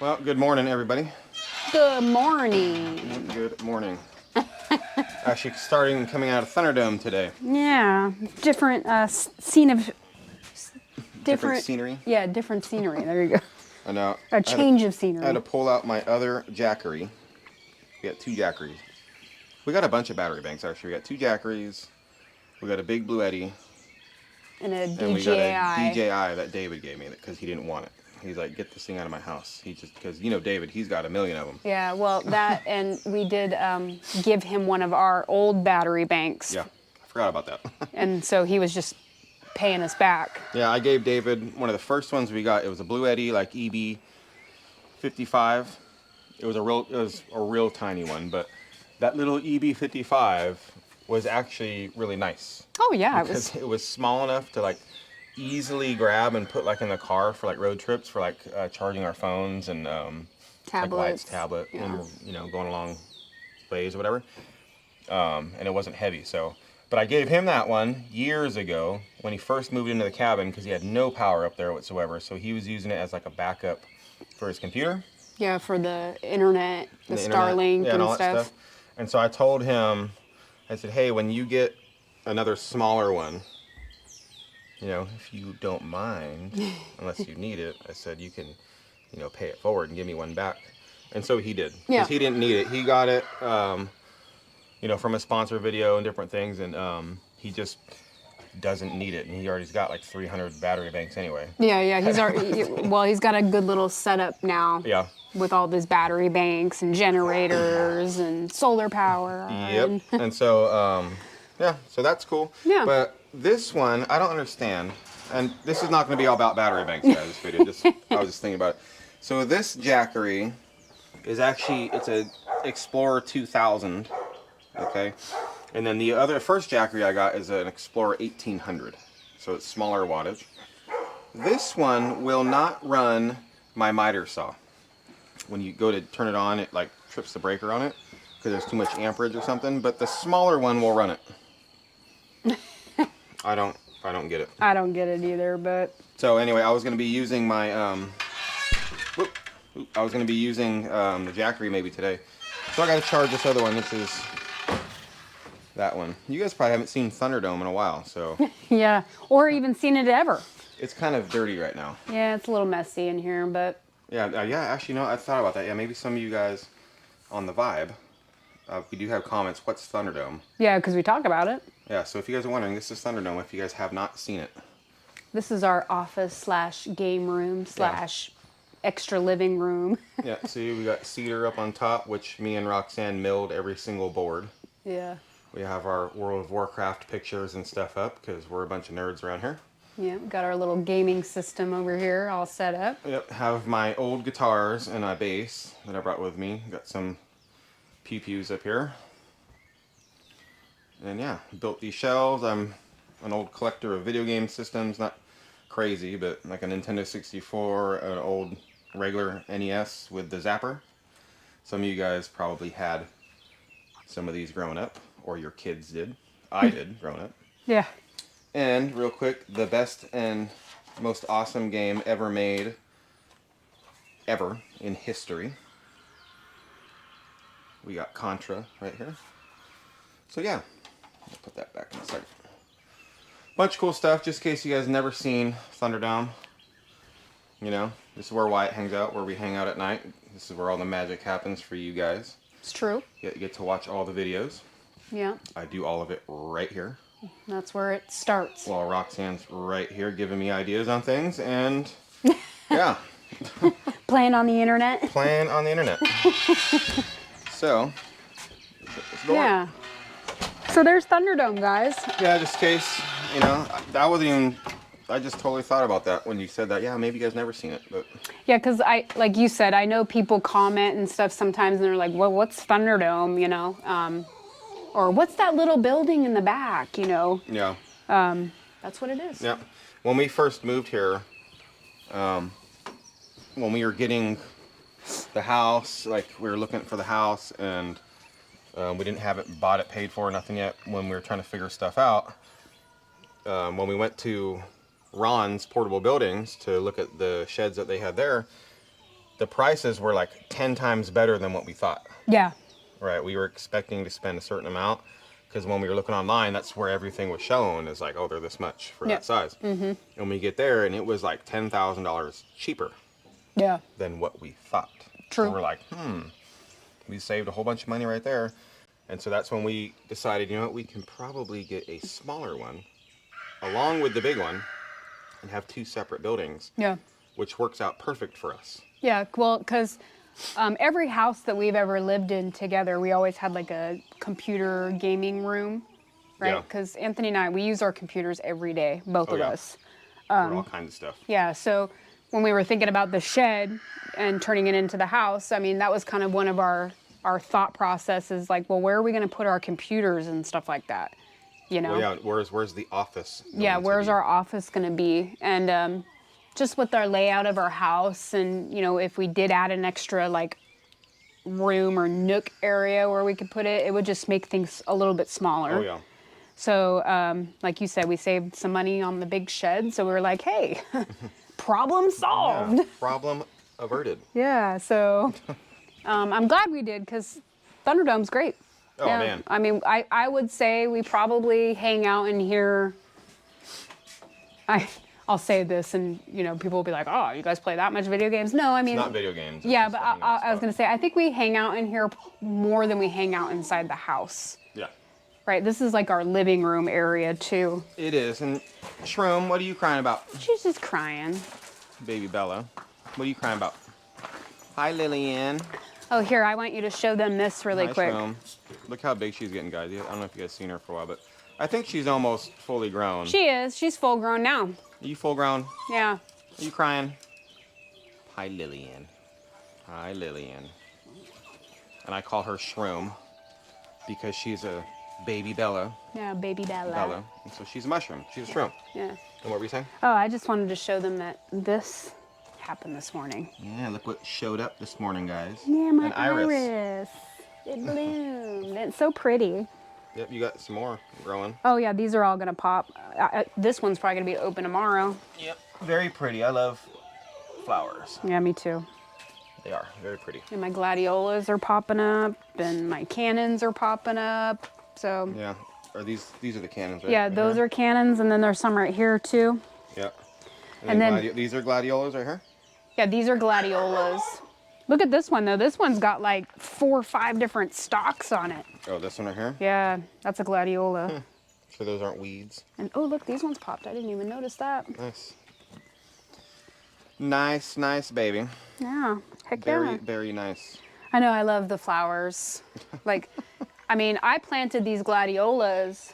Well, good morning, everybody. Good morning. Good morning. Actually, coming out of Thunderdome today. Yeah, different Different scenery. Yeah, different scenery. There you go. I know. A change of scenery. I had to pull out my other jackery. We got 2 jackeries. We got a bunch of battery banks, actually. We got 2 jackeries. We got a big Blue Eddy. And a DJI. And we got a DJI that David gave me because he didn't want it. He's like, get this thing out of my house. Because, David, he's got 1 million of them. Yeah, well, that, and we did give him one of our old battery banks. Yeah, I forgot about that. And so he was just paying us back. Yeah, I gave David one of the first ones we got. It was a Blue Eddy, like EB55. It was a real tiny one, but that little EB55 was actually really nice. Oh yeah, it was small enough to like easily grab and put like in the car for like road trips for like charging our phones and tablets, tablet, when we're going along ways or whatever. And it wasn't heavy, so. But I gave him that one years ago when he first moved into the cabin because he had no power up there whatsoever. So he was using it as like a backup for his computer. Yeah, for the internet, the Starlink and all stuff. That stuff. And so I told him, I said, hey, when you get another smaller one, if you don't mind, unless you need it, I said, you can, pay it forward and give me one back. And so he did. Because he didn't need it. He got it, from a sponsor video and different things, and he just doesn't need it. And he already's got like 300 battery banks anyway. Yeah, he's he's got a good little setup now. Yeah. With all these battery banks and generators and solar power. Yep. And so, so that's cool. Yeah. But this one, I don't understand. And this is not going to be all about battery banks, guys, this video. I was just thinking about it. So this jackery is actually, it's a Explorer 2000, okay? And then the first jackery I got is an Explorer 1800. So it's smaller wattage. This one will not run my miter saw. When you go to turn it on, it like trips the breaker on it because there's too much amperage or something. But the smaller one will run it. I don't get it. I don't get it either, but. So anyway, I was going to be using my the jackery maybe today. So I got to charge this other one. This is that one. You guys probably haven't seen Thunderdome in a while, so. Yeah, or even seen it ever. It's kind of dirty right now. Yeah, it's a little messy in here, but. Yeah, actually, I thought about that. Yeah, maybe some of you guys on the Vibe, we do have comments. What's Thunderdome? Yeah, because we talk about it. Yeah, so if you guys are wondering, this is Thunderdome if you guys have not seen it. This is our office / game room / extra living room. Yeah, see, we got cedar up on top, which me and Roxanne milled every single board. Yeah. We have our World of Warcraft pictures and stuff up because we're a bunch of nerds around here. Yeah, got our little gaming system over here all set up. Yep, have my old guitars and a bass that I brought with me. Got some pew-pews up here. And yeah, built these shelves. I'm an old collector of video game systems. Not crazy, but like a Nintendo 64, an old regular NES with the Zapper. Some of you guys probably had some of these growing up, or your kids did. I did growing up. Yeah. And real quick, the best and most awesome game ever made, ever in history. We got Contra right here. So yeah, I'll put that back in a second. Bunch of cool stuff, just in case you guys never seen Thunderdome. This is where Wyatt hangs out, where we hang out at night. This is where all the magic happens for you guys. It's true. You get to watch all the videos. Yeah. I do all of it right here. That's where it starts. While Roxanne's right here giving me ideas on things, and yeah. Playing on the internet. Playing on the internet. So, let's go on. So there's Thunderdome, guys. Yeah, just in case, that wasn't even, I just totally thought about that when you said that. Yeah, maybe you guys never seen it, but. Yeah, because like you said, I know people comment and stuff sometimes, and they're like, well, what's Thunderdome, or what's that little building in the back, Yeah. That's what it is. Yeah. When we first moved here, when we were getting the house, like we were looking for the house, and we didn't have it bought it, paid for, nothing yet, when we were trying to figure stuff out. When we went to Ron's Portable Buildings to look at the sheds that they had there, the prices were like 10 times better than what we thought. Yeah. Right, we were expecting to spend a certain amount because when we were looking online, that's where everything was shown. Is like, oh, they're this much for that size. Mm-hmm. And we get there, and it was like $10,000 cheaper. Yeah. Than what we thought. True. So we're like, we saved a whole bunch of money right there. And so that's when we decided, you know what, we can probably get a smaller one along with the big one and have 2 separate buildings. Yeah. Which works out perfect for us. Yeah, well, because every house that we've ever lived in together, we always had like a computer gaming room, right? Yeah. Because Anthony and I, we use our computers every day, both of us. For all kinds of stuff. Yeah, so when we were thinking about the shed and turning it into the house, I mean, that was kind of one of our thought processes, like, well, where are we going to put our computers and stuff like that, you know? Well, yeah, where's the office? Yeah, where's our office going to be? And just with our layout of our house, and, you know, if we did add an extra, like, room or nook area where we could put it, it would just make things a little bit smaller. Oh, yeah. So, like you said, we saved some money on the big shed, so we were like, hey, problem solved. Yeah, problem averted. Yeah, so I'm glad we did, because Thunderdome's great. Oh, yeah. man. I mean, I would say we probably hang out in here. I'll say this, and, you know, people will be like, oh, you guys play that much video games? No, I mean. It's not video games. Yeah, but I was going to say, I think we hang out in here more than we hang out inside the house. Yeah. Right, this is like our living room area, too. It is. And Shroom, what are you crying about? She's just crying. Baby Bella. What are you crying about? Hi, Lillian. Oh, here, I want you to show them this really Hi, quick. Shroom. Look how big she's getting, guys. I don't know if you guys seen her for a while, but I think she's almost fully grown. She is. She's full grown now. Are you full grown? Yeah. Are you crying? Hi, Lillian. Hi, Lillian. And I call her Shroom because she's a baby Bella. Yeah, baby Bella. Bella. And so she's a mushroom. She's a shroom. Yeah. And what were you saying? Oh, I just wanted to show them that this happened this morning. Yeah, look what showed up this morning, guys. Yeah, my An iris. iris. It bloomed. It's so pretty. Yep, you got some more growing. Oh, yeah, these are all going to pop. This one's probably going to be open tomorrow. Yep, very pretty. I love flowers. Yeah, me too. They are very pretty. And my gladiolas are popping up, and my cannons are popping up. So Yeah, are these are the cannons, right? yeah, Right those here? are cannons, and then there's some right here too. Yep. And then- these are gladiolas right here? Yeah, these are gladiolas. Look at this one though. This one's got like 4 or 5 different stalks on it. Oh, this one right here? Yeah, that's a gladiola. So those aren't weeds. And oh, look, these ones popped. I didn't even notice that. Nice. Nice, nice baby. Yeah, heck Very, yeah. very nice. I know, I love the flowers. Like, I mean, I planted these gladiolas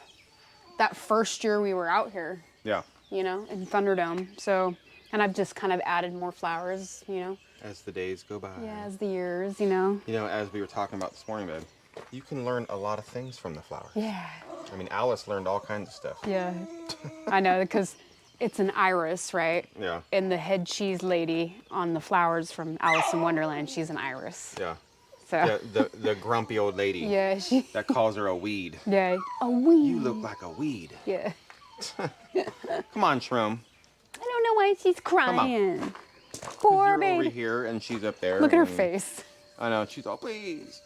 that first year we were out here, Yeah. you know, in Thunderdome. So, and I've just kind of added more flowers, you know. As the days go by. Yeah, as the years, you know. You know, as we were talking about this morning, babe, you can learn a lot of things from the flowers. Yeah. I mean, Alice learned all kinds of stuff. Yeah. I know, because it's an iris, right? Yeah. And the head cheese lady on the flowers from Alice in Wonderland, she's an iris. Yeah. So. Yeah, the grumpy old lady. Yeah, she. That calls her a weed. Yeah. A weed. You look like a weed. Yeah. Come on, Shroom. I don't know why she's crying. Poor You're baby. over here and she's up there. Look at her and- face. I know. She's all, please.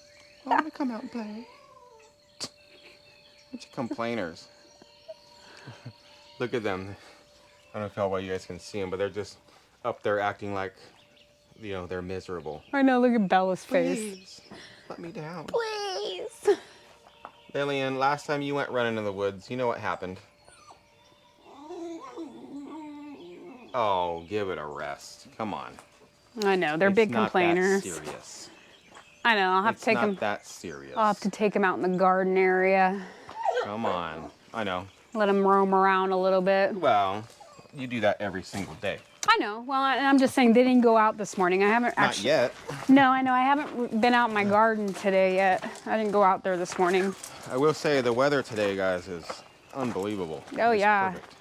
I want to come out and play. Bunch of complainers. Look at them. I don't know how well you guys can see them, but they're just up there acting like, you know, they're miserable. I know, look at Bella's face. Please, let me down. Please. Lillian, last time you went running in the woods, you know what happened? Oh, give it a rest. Come on. I know, they're big complainers. It's not that serious. I know, I'll have to take It's them. not that serious. I'll have to take them out in the garden area. Come on. I know. Let them roam around a little bit. Well, you do that every single day. I know. Well, and I'm just saying they didn't go out this morning. I haven't Not actually. yet. No, I know. I haven't been out in my garden today yet. I didn't go out there this morning. I will say the weather today, guys, is unbelievable. Oh, It's yeah. perfect.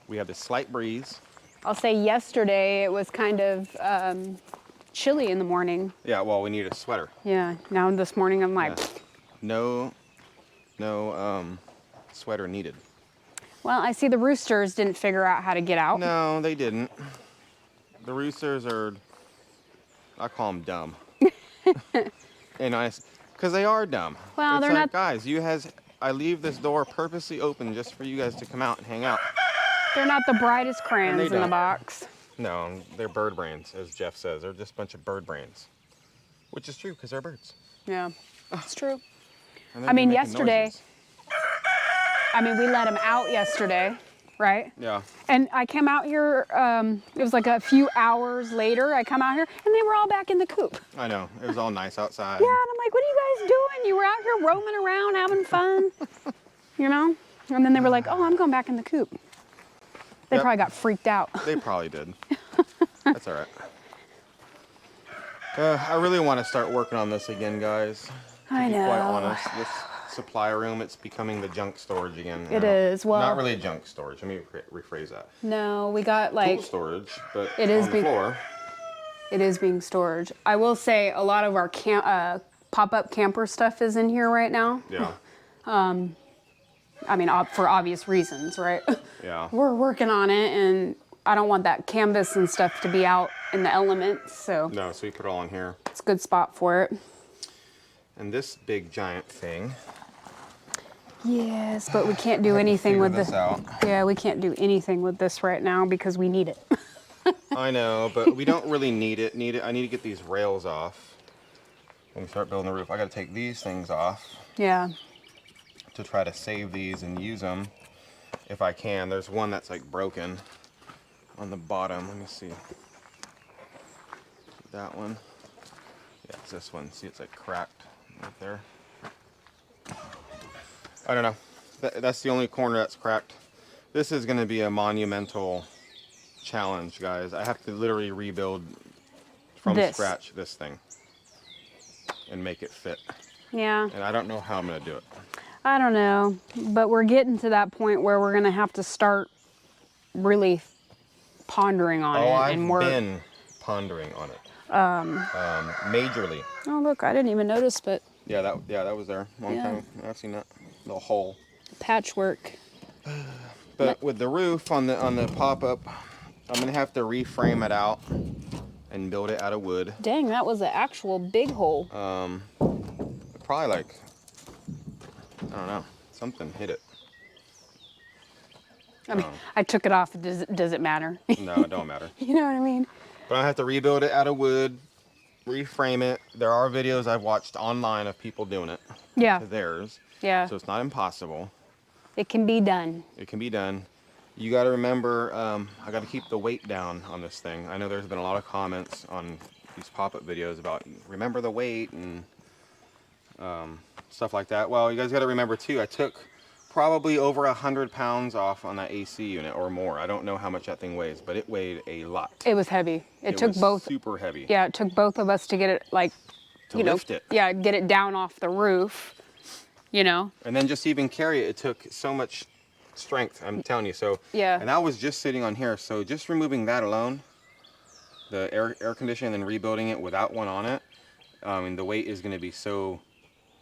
We have this slight breeze. I'll say yesterday it was kind of chilly in the morning. Yeah, well, we need a sweater. Yeah. Now this morning I'm like, Yeah. No sweater needed. well, I see the roosters didn't figure out how to get out. No, they didn't. The roosters are I call them dumb. And because they are dumb. Well, it's they're like, not. guys, I leave this door purposely open just for you guys to come out and hang out. They're not the brightest And crayons they in the don't. box. No, they're bird brains, as Jeff says. They're just a bunch of bird brains. Which is true, because they're birds. Yeah, it's true. And I they'd be mean, making yesterday, noises. we let them out yesterday, right? Yeah. And I came out here, it was like a few hours later, I come out here, and they were all back in the coop. I know. It was all nice outside. Yeah, and I'm like, what are you guys doing? You were out here roaming around, having fun, you know? And then they were like, oh, I'm going back in the coop. They Yep. probably got freaked out. They probably did. That's all right. I really want to start working on this again, guys. I To be know. quite honest, this supply room, it's becoming the junk storage again. It now. is, well- Not really junk storage. Let me rephrase that. No, we got Tool like, storage, but It is on the floor. it is being storage. I will say a lot of our pop-up camper stuff is in here right now. Yeah. I mean, for obvious reasons, right? Yeah. We're working on it, and I don't want that canvas and stuff to be out in the elements, so No, so we put it all in here. it's a good spot for it. And this big giant thing. Yes, but we can't do anything with this out. Yeah, we can't do anything with this right now because we need it. I know, but we don't really need it. I need to get these rails off. When we start building the roof, I got to take these things off Yeah. to try to save these and use them if I can. There's one that's like broken on the bottom. Let me see. That one. Yeah, it's this one. See, it's like cracked right there. I don't know. That's the only corner that's cracked. This is going to be a monumental challenge, guys. I have to literally rebuild from scratch this thing and make it fit. Yeah. And I don't know how I'm going to do it. I don't know, but we're getting to that point where we're going to have to start really pondering on it I've and work. been pondering on it. Majorly. Oh, look, I didn't even notice, but Yeah, that was there. Long Yeah. time. I've seen that. The hole. patchwork. But with the roof on the pop-up, I'm gonna have to reframe it out and build it out of wood. Dang, that was an actual big hole. Probably like, I don't know, something hit it. I mean, I took it off. Does it matter? No, it don't matter. You know what I mean? But I have to rebuild it out of wood, reframe it. There are videos I've watched online of people doing it Yeah. to theirs. Yeah. So it's not impossible. It can be done. It can be done. You got to remember, I got to keep the weight down on this thing. I know there's been a lot of comments on these pop-up videos about remember the weight and stuff like that. Well, you guys got to remember too, I took probably over 100 pounds off on that AC unit or more. I don't know how much that thing weighs, but it weighed a lot. It was heavy. It took was both. super heavy. Yeah, it took both of us to get it To lift it. Yeah, get it down off the roof. You know. And then just even carry it, it took so much strength, I'm telling you. So Yeah. And I was just sitting on here, so just removing that alone, the air conditioning and rebuilding it without one on it, I mean the weight is going to be so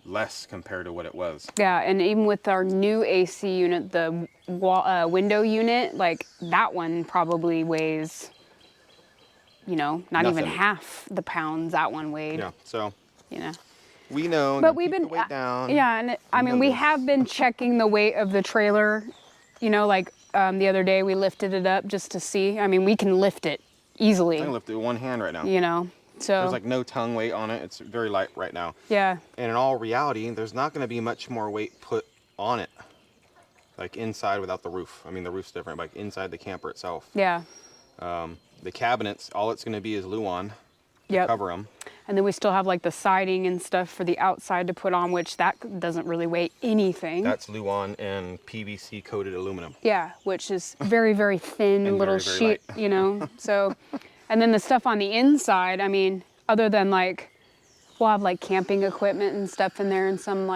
less compared to what it was. Yeah, and even with our new AC unit, the window unit, like that one probably weighs, not Nothing. even half the pounds that one weighed. Yeah, so You know. we know. But to we've keep been the weight down. Yeah, and know we this. have been checking the weight of the trailer. The other day we lifted it up just to see. I mean, we can lift it easily. I can lift it with one hand right now. So There's like no tongue weight on it. It's very light right now. yeah, And in all reality, there's not going to be much more weight put on it. Like inside without the roof. I mean, the roof's different, like inside the camper itself. yeah, The cabinets, all it's going to be is Luan to yep. cover them. And then we still have like the siding and stuff for the outside to put on, which that doesn't really weigh anything. That's Luan and PVC coated aluminum. Yeah, which is very, very thin And little very, very sheet, So, and then the stuff on the inside, I mean, other than we'll have camping equipment and stuff in there and some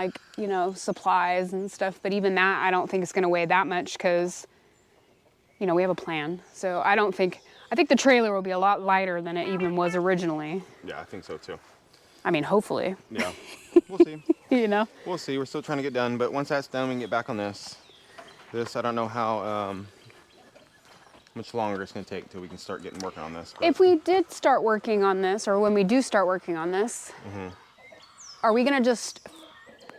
supplies and stuff. But even that, I don't think it's going to weigh that much because, we have a plan. So I think the trailer will be a lot lighter than it even was originally. Yeah, I think so too. I mean, hopefully, Yeah, we'll see. We'll see. We're still trying to get done, but once that's done, we can get back on this. I don't know how much longer it's going to take until we can start getting working on this. But If we did start working on this, or when we do start working on this, are we going to just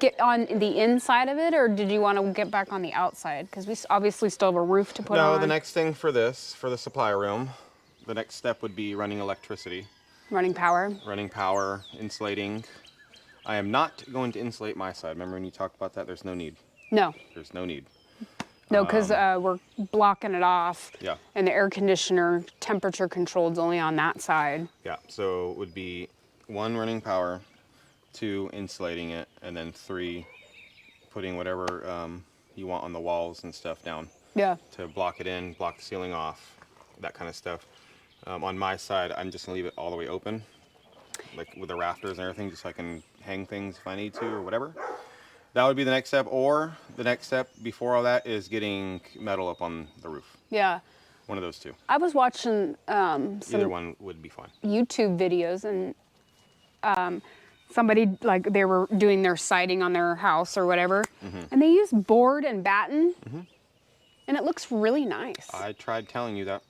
get on the inside of it, or did you want to get back on the outside? Because we obviously still have a roof to put on. No, the next thing for this, for the supply room, the next step would be running electricity. Running power. Running power, insulating. I am not going to insulate my side. Remember when you talked about that? There's no need. No. There's no need. No, because we're blocking it off. Yeah. And the air conditioner temperature controlled only on that side. Yeah, so it would be 1, running power, 2, insulating it, and then 3, putting whatever you want on the walls and stuff down. Yeah. To block it in, block the ceiling off, that kind of stuff. On my side, I'm just gonna leave it all the way open, like with the rafters and everything, just so I can hang things if I need to or whatever. That would be the next step, or the next step before all that is getting metal up on the roof. Yeah. One of those two. I was watching some Either one would be fine. YouTube videos, and somebody, like, they were doing their siding on their house or whatever, and they use board and batten, and it looks really nice. I tried telling you that.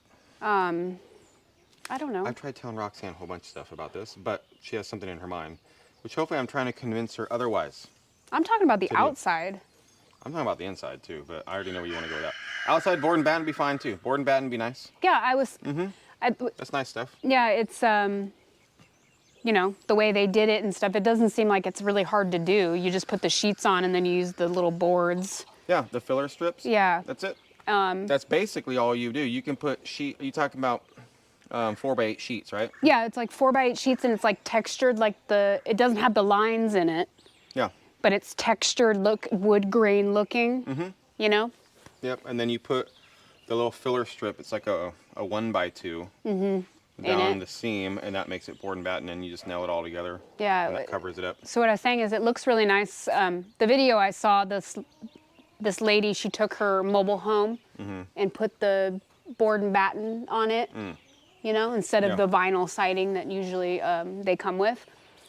I don't know. I've tried telling Roxanne a whole bunch of stuff about this, but she has something in her mind, which hopefully I'm trying to convince her otherwise. I'm talking about the outside. I'm talking about the inside too, but I already know where you want to go with that. Outside, board and batten would be fine too. Board and batten would be nice. Yeah, I was. That's nice stuff. Yeah, it's you know, the way they did it and stuff. It doesn't seem like it's really hard to do. You just put the sheets on and then you use the little boards. Yeah, the filler strips. Yeah. That's it. That's basically all you do. You can put you talking about 4x8 sheets, right? Yeah, it's like 4x8 sheets, and it's like textured, like it doesn't have the lines in it. Yeah. But it's textured, wood grain looking. You know. Yep. And then you put the little filler strip. It's like a 1x2 down the seam, and that makes it board and batten, and you just nail it all together. Yeah. And that covers it up. So what I was saying is, it looks really nice. The video I saw, this lady, she took her mobile home and put the board and batten on it. You know, instead of the vinyl siding that usually they come with.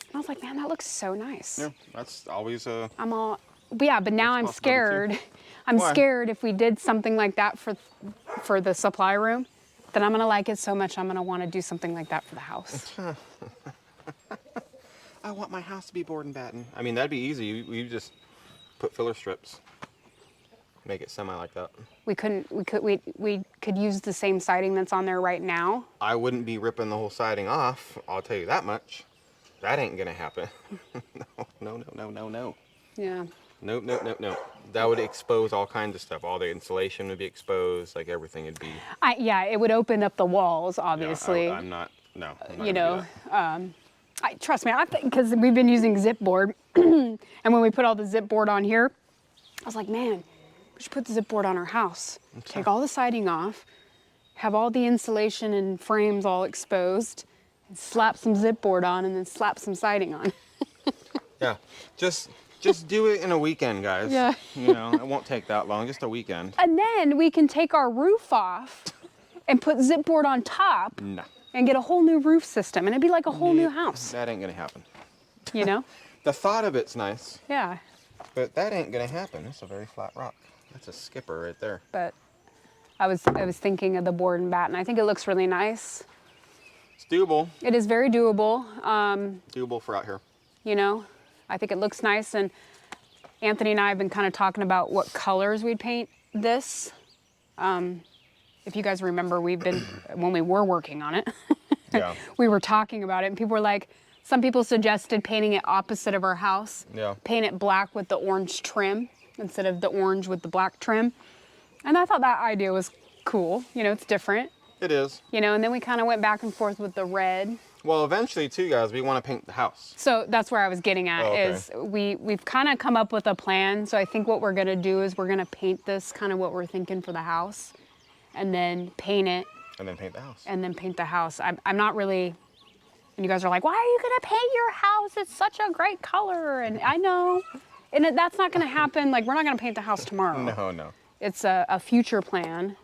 And I was like, man, that looks so nice. Yeah, that's always a... but now I'm scared. I'm scared if we did something like that for the supply room, then I'm going to like it so much I'm going to want to do something like that for the house. I want my house to be board and batten. I mean, that'd be easy. You just put filler strips. Make it semi like that. We could use the same siding that's on there right now. I wouldn't be ripping the whole siding off, I'll tell you that much. That ain't gonna happen. No. Yeah. Nope. That would expose all kinds of stuff. All the insulation would be exposed, like everything would be. Yeah, it would open up the walls, obviously. Yeah, I'm not you know, trust me, I think, because we've been using zip board, and when we put all the zip board on here, I was like, man, we should put the zip board on our house. Take all the siding off, have all the insulation and frames all exposed, and slap some zip board on, and then slap some siding on. Yeah, just do it in a weekend, guys. Yeah. You know, it won't take that long, just a weekend. And then we can take our roof off and put zip board on top and get a whole new roof system, and it'd be like a whole new house. That ain't gonna happen. You know? The thought of it's nice. Yeah. But that ain't gonna happen. It's a very flat rock. That's a skipper right there. But I was thinking of the board and batten. I think it looks really nice. It's doable. It is very doable. Doable for out here. You know, I think it looks nice. And Anthony and I have been kind of talking about what colors we'd paint this. If you guys remember, when we were working on it, we were talking about it, and people were like, some people suggested painting it opposite of our house. Yeah. Paint it black with the orange trim instead of the orange with the black trim. And I thought that idea was cool. You know, it's different. It is. You know, and then we kind of went back and forth with the red. Well, eventually, too, guys, we want to paint the house. So that's where I was getting at, is we've kind of come up with a plan. So I think what we're going to do is we're going to paint this kind of what we're thinking for the house, and then paint it. And then paint the house. And then paint the house. I'm not really... And you guys are like, why are you going to paint your house? It's such a great color. And I know. And that's not going to happen. Like, we're not going to paint the house tomorrow. No. It's a future plan,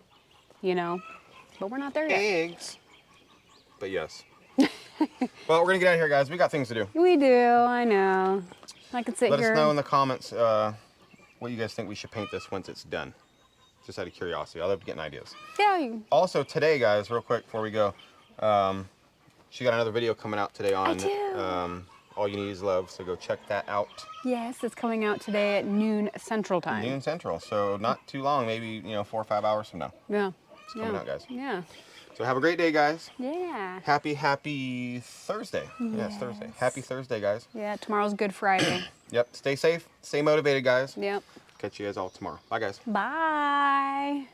you know. But we're not there yet. Eggs. But yes. Well, we're going to get out of here, guys. We got things to do. We do. I know. I could sit here. Let us know in the comments what you guys think we should paint this once it's done. just out of curiosity. I love getting ideas. Yeah. Also today, guys, real quick before we go, she got another video coming out today on All You Need Is Love, so go check that out. Yes, it's coming out today at noon Central Time. Noon Central, so not too long, maybe 4 or 5 hours from now. Yeah. It's coming out, guys. Yeah. So have a great day, guys. Yeah. Happy Thursday. Yeah, it's Thursday. Happy Thursday, guys. Yeah, tomorrow's Good Friday. Yep. Stay safe. Stay motivated, guys. Yep. Catch you guys all tomorrow. Bye, guys. Bye.